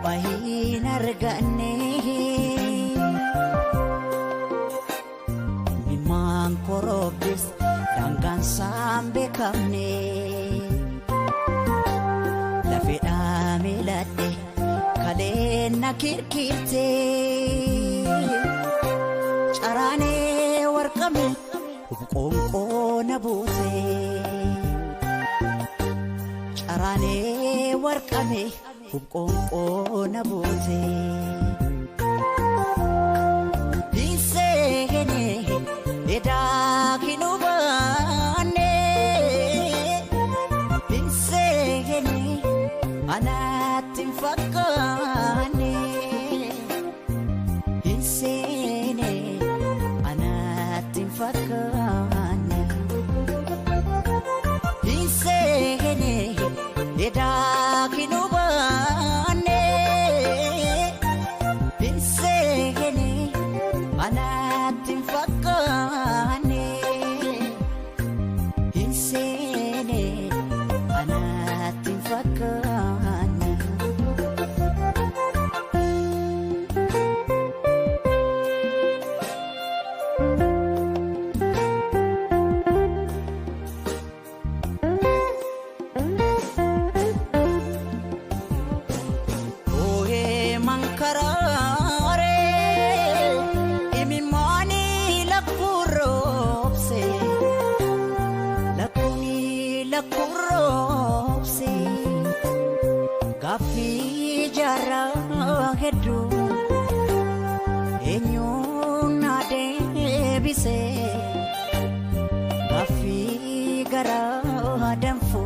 bu'aahin arganne Mimaan koroobis daangaan saan beekamne Lafedhaa miiladhe kaleen na kirkirte Caraanee warqame hubqoonqoo na buute Caraanee warqame hubqoonqoo na buute Dinseene edaa kinubaane Dinseene anaatiin fakkaane Dinseene anaatiin fakkaane Dinseene edaa kinubaane Dinseene anaatiin fakkaane Dinseene anaatiin fakkaane Mankarare imimani lakurobse lakuni lakurobse gafi jara hedu enyuna debise gafi gara danfo